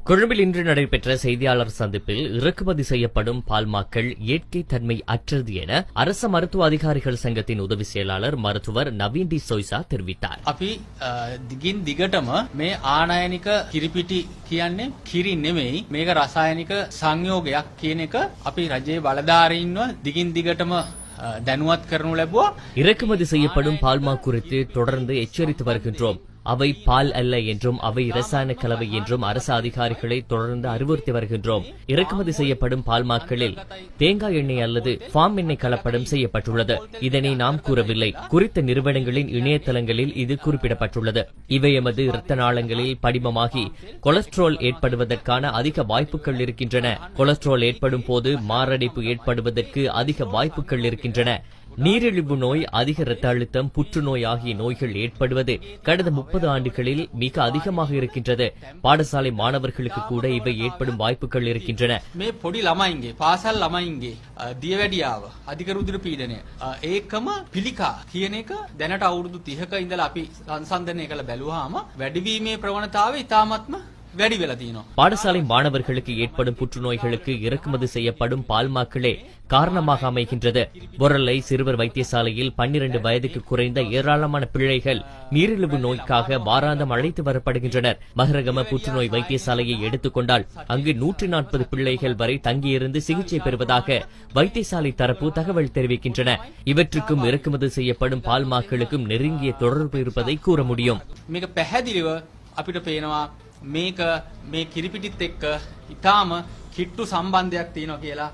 கொழும்பில் இன்று நடைபெற்ற செய்தியாளர் சந்திப்பில் இறக்குமதி செய்யப்படும் பால்மாக்கள் இயற்கை தன்மை அற்றது என அரச மருத்துவ அதிகாரிகள் சங்கத்தின் உதவி செயலாளர் மருத்துவர் நவீன் டி சோய்சா தெரிவித்தார். අපි දිගින් දිගටම මේ ආනයනික කිරිපිටි කියන්නේ කිරි නෙමෙයි මේක රසායනික සංයෝගයක් කියන එක අපි රජයේ බලධාරීන්ව දිගින් දිගටම දැනුවත් කරනු ලැබුවා. இறக்குமதி செய்யப்படும் பால்மா குறித்து தொடர்ந்து எச்சரித்து வருகின்றோம். அவை பால் அல்ல என்றும் அவை இரசாயன கலவை என்றும் அரசு அதிகாரிகளை தொடர்ந்து அறிவுறுத்தி வருகின்றோம். இறக்குமதி செய்யப்படும் பால்மாக்களில் தேங்காய் எண்ணெய் அல்லது ஃபார்ம் எண்ணெய் கலப்படம் செய்யப்பட்டுள்ளது. இதனை நாம் கூறவில்லை. குறித்த நிறுவனங்களின் இணையதளங்களில் இது குறிப்பிடப்பட்டுள்ளது. இவை எமது இரத்த நாளங்களில் படிமமாகி கொலஸ்ட்ரால் ஏற்படுவதற்கான அதிக வாய்ப்புகள் இருக்கின்றன. கொலஸ்ட்ரால் ஏற்படும் போது மாரடைப்பு ஏற்படுவதற்கு அதிக வாய்ப்புகள் இருக்கின்றன. நீரிழிவு நோய், அதிக இரத்த அழுத்தம், புற்றுநோய் ஆகிய நோய்கள் ஏற்படுவது கடந்த 30 ஆண்டுகளில் மிக அதிகமாக இருக்கின்றது. பாடசாலை மாணவர்களுக்கு கூட இவை ஏற்படும் வாய்ப்புகள் இருக்கின்றன. මේ පොඩි ළමයින්ගේ පාසල් ළමයින්ගේ දියවැඩියාව අධික රුධිර පීඩනය ඒකම පිළිකා කියන එක දැනට අවුරුදු 30ක ඉඳලා අපි සංසන්දනය කළ බැලුවාම වැඩිවීමේ ප්‍රවණතාවය ඉතාමත්ම වැඩි වෙලා තියෙනවා. பாடசாலை மாணவர்களுக்கு ஏற்படும் புற்றுநோய்களுக்கு இறக்குமதி செய்யப்படும் பால்மாக்களே காரணமாக அமைகின்றது. பொரலை சிறுவர் வைத்தியசாலையில் 12 வயதுக்கு குறைந்த ஏராளமான பிள்ளைகள் நீரிழிவு நோய்க்காக வாராந்தம் அழைத்து வரப்படுகின்றனர். மகரகம புற்றுநோய் வைத்தியசாலையை எடுத்துக்கொண்டால் அங்கு 140 பிள்ளைகள் வரை தங்கியிருந்து சிகிச்சை பெறுவதாக வைத்தியசாலை தரப்பு தகவல் தெரிவிக்கின்றன. இவற்றுக்கும் இறக்குமதி செய்யப்படும் பால்மாக்களுக்கும் நெருங்கிய தொடர்பு இருப்பதை கூற முடியும். මේක පැහැදිලිව අපිට පේනවා මේක මේ කිරිපිටිත් එක්ක ඉතාම කිට්ටු සම්බන්ධයක් තියෙනවා කියලා